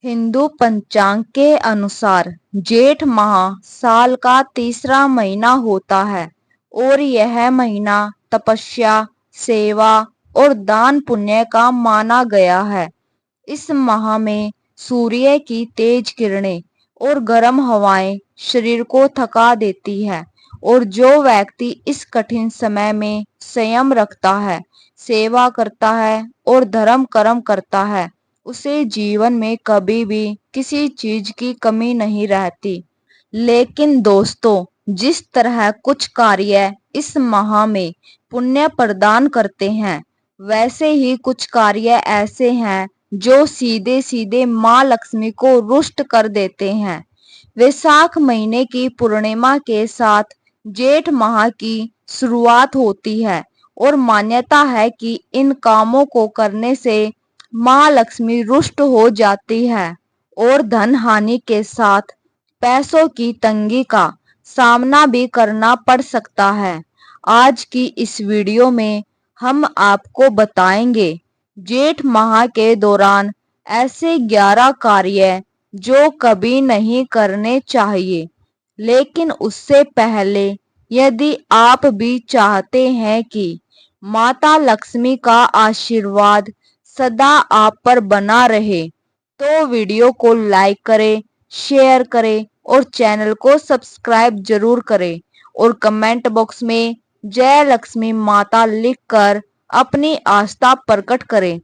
हिंदू पंचांग के अनुसार जेठ माह साल का तीसरा महीना होता है और यह महीना तपस्या, सेवा और दान पुण्य का माना गया है। इस माह में सूर्य की तेज किरणें और गर्म हवाएं शरीर को थका देती है और जो व्यक्ति इस कठिन समय में संयम रखता है, सेवा करता है और धर्म कर्म करता है, उसे जीवन में कभी भी किसी चीज की कमी नहीं रहती। लेकिन दोस्तों, जिस तरह कुछ कार्य इस माह में पुण्य प्रदान करते हैं, वैसे ही कुछ कार्य ऐसे हैं जो सीधे सीधे माँ लक्ष्मी को रुष्ट कर देते हैं। वैशाख महीने की पूर्णिमा के साथ जेठ माह की शुरुआत होती है और मान्यता है कि इन कामों को करने से माँ लक्ष्मी रुष्ट हो जाती है और धन हानि के साथ पैसों की तंगी का सामना भी करना पड़ सकता है। आज की इस वीडियो में हम आपको बताएंगे जेठ माह के दौरान ऐसे 11 कार्य जो कभी नहीं करने चाहिए। लेकिन उससे पहले, यदि आप भी चाहते हैं कि माता लक्ष्मी का आशीर्वाद सदा आप पर बना रहे, तो वीडियो को लाइक करें, शेयर करें और चैनल को सब्सक्राइब जरूर करें और कमेंट बॉक्स में जय लक्ष्मी माता लिखकर अपनी आस्था प्रकट करें।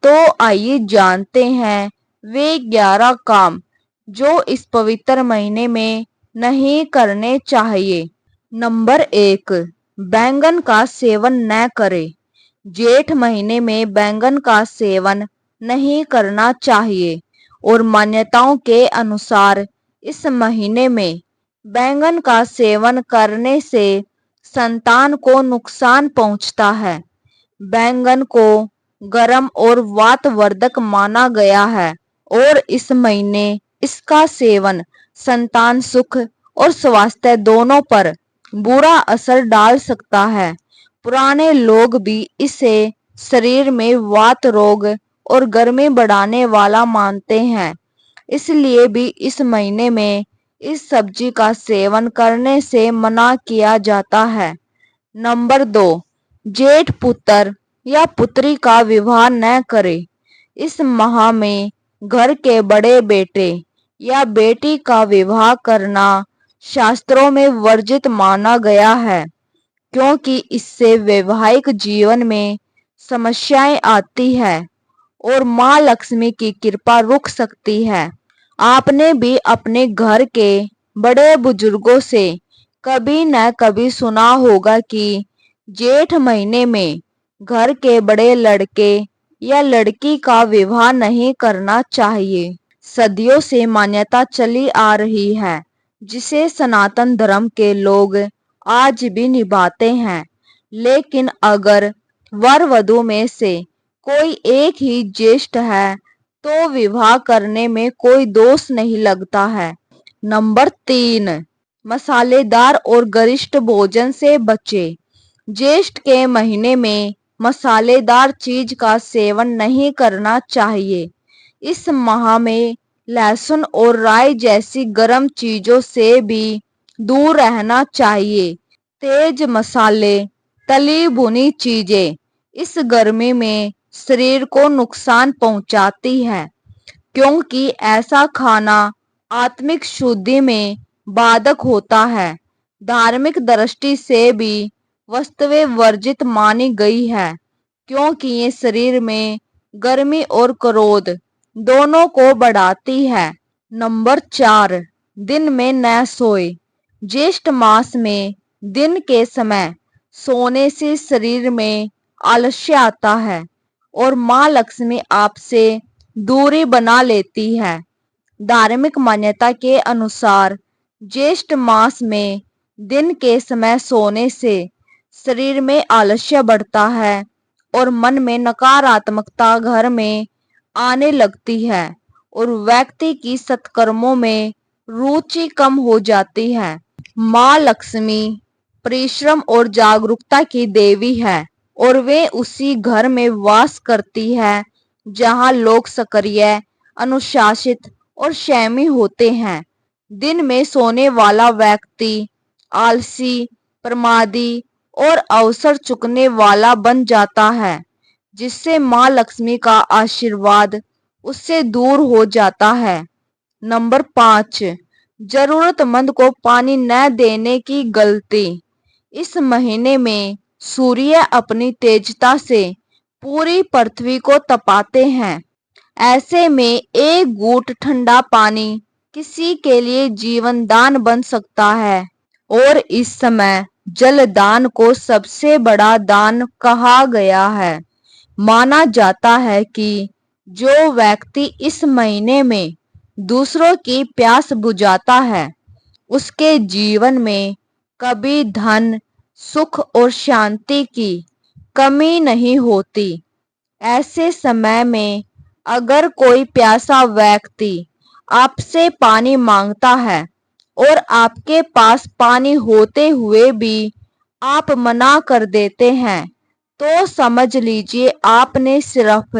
तो आइए जानते हैं वे 11 काम जो इस पवित्र महीने में नहीं करने चाहिए। नंबर 1, बैंगन का सेवन न करें। जेठ महीने में बैंगन का सेवन नहीं करना चाहिए और मान्यताओं के अनुसार इस महीने में बैंगन का सेवन करने से संतान को नुकसान पहुंचता है। बैंगन को गर्म और वातवर्धक माना गया है और इस महीने इसका सेवन संतान सुख और स्वास्थ्य दोनों पर बुरा असर डाल सकता है। पुराने लोग भी इसे शरीर में वात रोग और गर्मी बढ़ाने वाला मानते हैं, इसलिए भी इस महीने में इस सब्जी का सेवन करने से मना किया जाता है। नंबर 2, जेठ पुत्र या पुत्री का विवाह न करें। इस माह में घर के बड़े बेटे या बेटी का विवाह करना शास्त्रों में वर्जित माना गया है, क्योंकि इससे वैवाहिक जीवन में समस्याएं आती है और माँ लक्ष्मी की कृपा रुक सकती है। आपने भी अपने घर के बड़े बुजुर्गों से कभी न कभी सुना होगा कि जेठ महीने में घर के बड़े लड़के या लड़की का विवाह नहीं करना चाहिए। सदियों से मान्यता चली आ रही है, जिसे सनातन धर्म के लोग आज भी निभाते हैं। लेकिन अगर वर वधु में से कोई एक ही ज्येष्ठ है, तो विवाह करने में कोई दोष नहीं लगता है। नंबर 3, मसालेदार और गरिष्ठ भोजन से बचे। ज्येष्ठ के महीने में मसालेदार चीज का सेवन नहीं करना चाहिए। इस माह में लहसुन और राई जैसी गर्म चीजों से भी दूर रहना चाहिए। तेज मसाले, तली भुनी चीजें इस गर्मी में शरीर को नुकसान पहुंचाती है, क्योंकि ऐसा खाना आत्मिक शुद्धि में बाधक होता है। धार्मिक दृष्टि से भी वस्तुएं वर्जित मानी गई है, क्योंकि ये शरीर में गर्मी और क्रोध दोनों को बढ़ाती है। नंबर 4, दिन में न सोए। ज्येष्ठ मास में दिन के समय सोने से शरीर में आलस्य आता है और माँ लक्ष्मी आपसे दूरी बना लेती है। धार्मिक मान्यता के अनुसार ज्येष्ठ मास में दिन के समय सोने से शरीर में आलस्य बढ़ता है और मन में नकारात्मकता घर में आने लगती है और व्यक्ति की सत्कर्मों में रुचि कम हो जाती है। माँ लक्ष्मी परिश्रम और जागरूकता की देवी है और वे उसी घर में वास करती है जहाँ लोग सक्रिय, अनुशासित और संयमी होते हैं। दिन में सोने वाला व्यक्ति आलसी, प्रमादी और अवसर चुकने वाला बन जाता है, जिससे माँ लक्ष्मी का आशीर्वाद उससे दूर हो जाता है। नंबर 5, जरूरतमंद को पानी न देने की गलती। इस महीने में सूर्य अपनी तेजता से पूरी पृथ्वी को तपाते हैं। ऐसे में एक घूंट ठंडा पानी किसी के लिए जीवन दान बन सकता है। और इस समय जल दान को सबसे बड़ा दान कहा गया है। माना जाता है कि जो व्यक्ति इस महीने में दूसरों की प्यास बुझाता है, उसके जीवन में कभी धन, सुख और शांति की कमी नहीं होती। ऐसे समय में अगर कोई प्यासा व्यक्ति आपसे पानी मांगता है और आपके पास पानी होते हुए भी आप मना कर देते हैं, तो समझ लीजिए आपने सिर्फ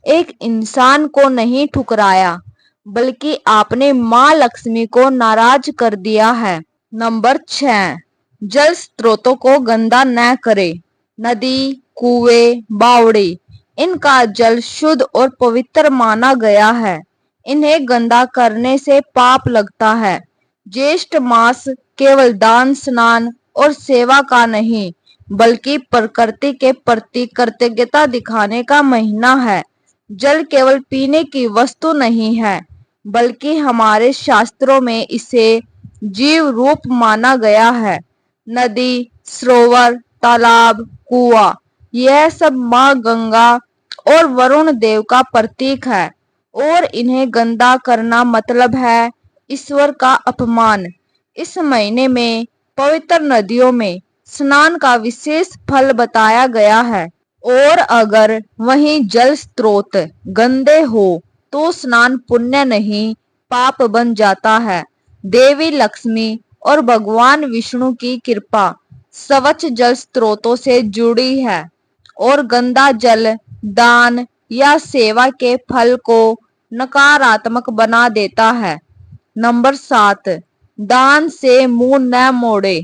एक इंसान को नहीं ठुकराया, बल्कि आपने माँ लक्ष्मी को नाराज कर दिया है। नंबर 6, जल स्रोतों को गंदा न करें। नदी, कुएं, बावड़ी, इनका जल शुद्ध और पवित्र माना गया है। इन्हें गंदा करने से पाप लगता है। ज्येष्ठ मास केवल दान, स्नान और सेवा का नहीं, बल्कि प्रकृति के प्रति कृतज्ञता दिखाने का महीना है। जल केवल पीने की वस्तु नहीं है, बल्कि हमारे शास्त्रों में इसे जीव रूप माना गया है। नदी, सरोवर, तालाब, कुआं, यह सब माँ गंगा और वरुण देव का प्रतीक है, और इन्हें गंदा करना मतलब है ईश्वर का अपमान। इस महीने में पवित्र नदियों में स्नान का विशेष फल बताया गया है। और अगर वहीं जल स्रोत गंदे हो तो स्नान पुण्य नहीं, पाप बन जाता है। देवी लक्ष्मी और भगवान विष्णु की कृपा स्वच्छ जल स्रोतों से जुड़ी है, और गंदा जल दान या सेवा के फल को नकारात्मक बना देता है। नंबर 7, दान से मुंह न मोड़े।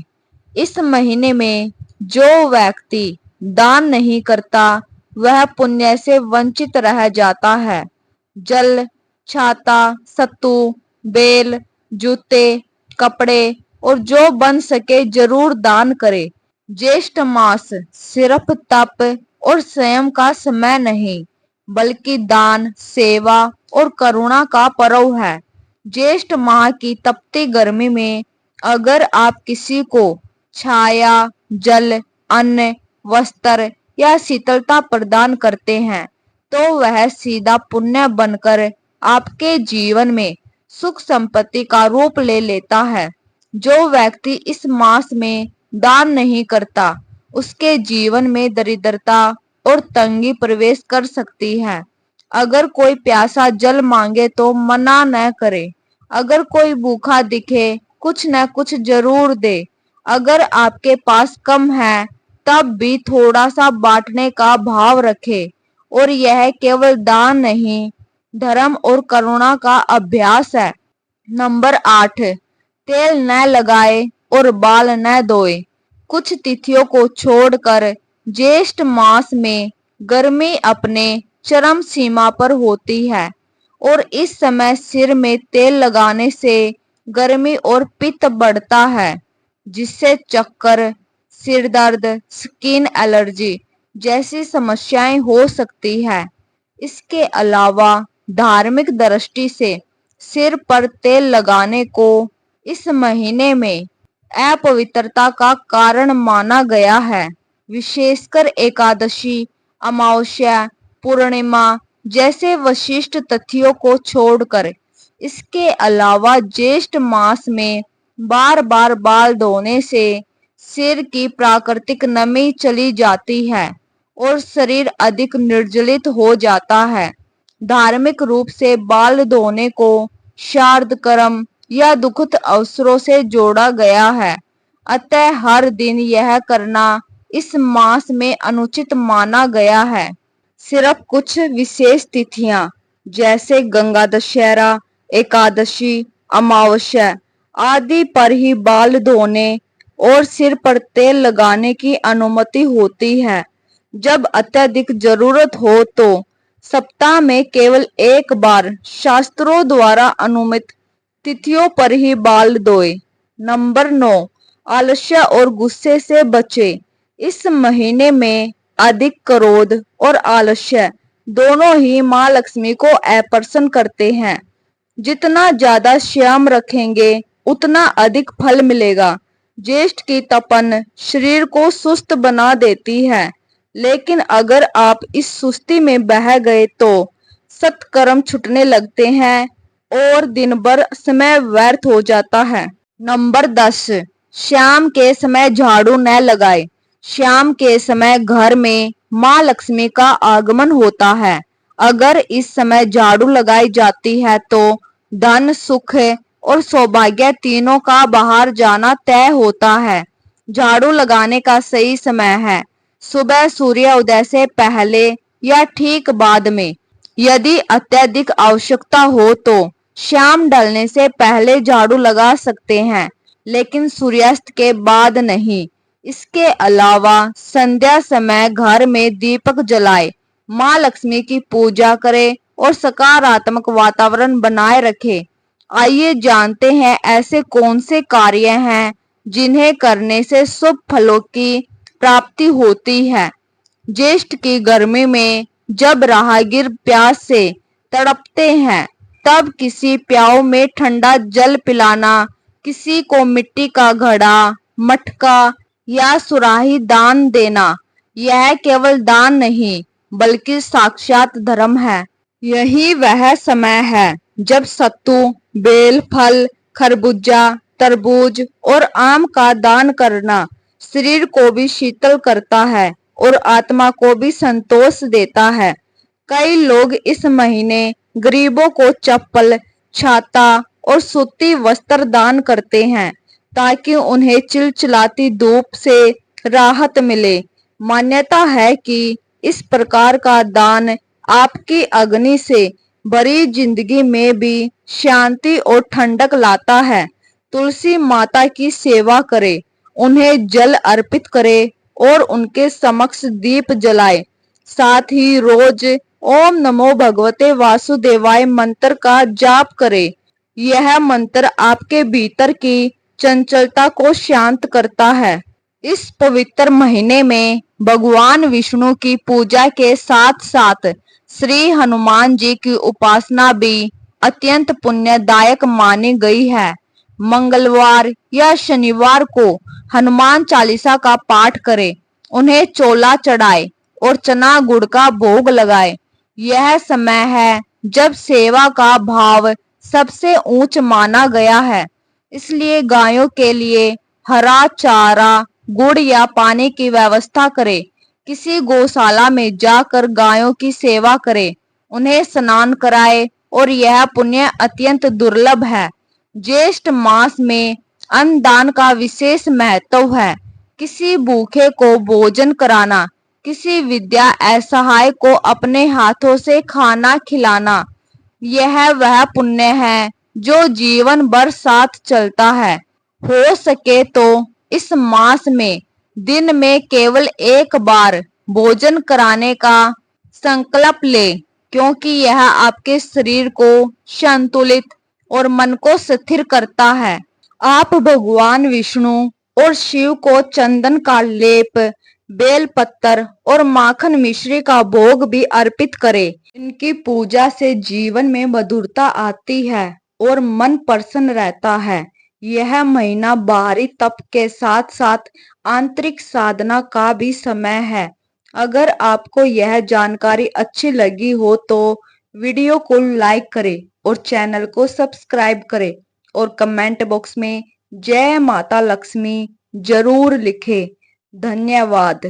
इस महीने में जो व्यक्ति दान नहीं करता, वह पुण्य से वंचित रह जाता है। जल, छाता, सत्तू, बेल, जूते, कपड़े और जो बन सके जरूर दान करे। ज्येष्ठ मास सिर्फ तप और संयम का समय नहीं, बल्कि दान, सेवा और करुणा का पर्व है। ज्येष्ठ माह की तपती गर्मी में अगर आप किसी को छाया, जल, अन्न, वस्त्र या शीतलता प्रदान करते हैं, तो वह सीधा पुण्य बनकर आपके जीवन में सुख संपत्ति का रूप ले लेता है। जो व्यक्ति इस मास में दान नहीं करता, उसके जीवन में दरिद्रता और तंगी प्रवेश कर सकती है। अगर कोई प्यासा जल मांगे तो मना न करे। अगर कोई भूखा दिखे, कुछ न कुछ जरूर दे। अगर आपके पास कम है, तब भी थोड़ा सा बांटने का भाव रखे। और यह केवल दान नहीं, धर्म और करुणा का अभ्यास है। नंबर 8, तेल न लगाए और बाल न धोए। कुछ तिथियों को छोड़कर ज्येष्ठ मास में गर्मी अपने चरम सीमा पर होती है, और इस समय सिर में तेल लगाने से गर्मी और पित्त बढ़ता है, जिससे चक्कर, सिर दर्द, स्किन एलर्जी जैसी समस्याएं हो सकती है। इसके अलावा धार्मिक दृष्टि से सिर पर तेल लगाने को इस महीने में अपवित्रता का कारण माना गया है। विशेषकर एकादशी, अमावस्या, पूर्णिमा जैसे विशिष्ट तिथियों को छोड़कर। इसके अलावा ज्येष्ठ मास में बार बार बाल धोने से सिर की प्राकृतिक नमी चली जाती है और शरीर अधिक निर्जलित हो जाता है। धार्मिक रूप से बाल धोने को श्राद्ध कर्म या दुखद अवसरों से जोड़ा गया है, अतः हर दिन यह करना इस मास में अनुचित माना गया है। सिर्फ कुछ विशेष तिथियां जैसे गंगा दशहरा, एकादशी, अमावस्या आदि पर ही बाल धोने और सिर पर तेल लगाने की अनुमति होती है। जब अत्यधिक जरूरत हो तो सप्ताह में केवल एक बार शास्त्रों द्वारा अनुमित तिथियों पर ही बाल धोए। नंबर 9, आलस्य और गुस्से से बचे। इस महीने में अधिक क्रोध और आलस्य दोनों ही माँ लक्ष्मी को आकर्षण करते हैं। जितना ज्यादा श्याम रखेंगे उतना अधिक फल मिलेगा। ज्येष्ठ की तपन शरीर को सुस्त बना देती है, लेकिन अगर आप इस सुस्ती में बह गए तो सत्कर्म छूटने लगते हैं और दिन भर समय व्यर्थ हो जाता है। नंबर 10, शाम के समय झाड़ू न लगाए। शाम के समय घर में माँ लक्ष्मी का आगमन होता है। अगर इस समय झाड़ू लगाई जाती है तो धन, सुख और सौभाग्य तीनों का बाहर जाना तय होता है। झाड़ू लगाने का सही समय है सुबह सूर्य उदय से पहले या ठीक बाद में। यदि अत्यधिक आवश्यकता हो तो शाम ढलने से पहले झाड़ू लगा सकते हैं, लेकिन सूर्यास्त के बाद नहीं। इसके अलावा संध्या समय घर में दीपक जलाए, माँ लक्ष्मी की पूजा करें और सकारात्मक वातावरण बनाए रखें। आइए जानते हैं ऐसे कौन से कार्य हैं जिन्हें करने से शुभ फलों की प्राप्ति होती है। ज्येष्ठ की गर्मी में जब राहगीर प्यास से तड़पते हैं, तब किसी प्याऊ में ठंडा जल पिलाना, किसी को मिट्टी का घड़ा, मटका या सुराही दान देना, यह केवल दान नहीं बल्कि साक्षात धर्म है। यही वह समय है जब सत्तू, बेल फल, खरबूजा, तरबूज और आम का दान करना शरीर को भी शीतल करता है और आत्मा को भी संतोष देता है। कई लोग इस महीने गरीबों को चप्पल, छाता और सूती वस्त्र दान करते हैं ताकि उन्हें चिलचिलाती धूप से राहत मिले। मान्यता है कि इस प्रकार का दान आपकी अग्नि से भरी जिंदगी में भी शांति और ठंडक लाता है। तुलसी माता की सेवा करें, उन्हें जल अर्पित करें और उनके समक्ष दीप जलाएं। साथ ही रोज ओम नमो भगवते वासुदेवाय मंत्र का जाप करें। यह मंत्र आपके भीतर की चंचलता को शांत करता है। इस पवित्र महीने में भगवान विष्णु की पूजा के साथ साथ श्री हनुमान जी की उपासना भी अत्यंत पुण्यदायक मानी गई है। मंगलवार या शनिवार को हनुमान चालीसा का पाठ करें, उन्हें चोला चढ़ाए और चना गुड़ का भोग लगाए। यह समय है जब सेवा का भाव सबसे ऊंच माना गया है, इसलिए गायों के लिए हरा चारा, गुड़ या पानी की व्यवस्था करें। किसी गौशाला में जाकर गायों की सेवा करें, उन्हें स्नान कराएं और यह पुण्य अत्यंत दुर्लभ है। ज्येष्ठ मास में अन्नदान का विशेष महत्व है। किसी भूखे को भोजन कराना, किसी विद्या असहाय को अपने हाथों से खाना खिलाना, यह वह पुण्य है जो जीवन भर साथ चलता है। हो सके तो इस मास में दिन में केवल एक बार भोजन कराने का संकल्प ले, क्योंकि यह आपके शरीर को संतुलित और मन को स्थिर करता है। आप भगवान विष्णु और शिव को चंदन का लेप, बेल पत्तर और माखन मिश्री का भोग भी अर्पित करें। इनकी पूजा से जीवन में मधुरता आती है और मन प्रसन्न रहता है। यह महीना बाहरी तप के साथ साथ आंतरिक साधना का भी समय है। अगर आपको यह जानकारी अच्छी लगी हो तो वीडियो को लाइक करें और चैनल को सब्सक्राइब करें और कमेंट बॉक्स में जय माता लक्ष्मी जरूर लिखें। धन्यवाद।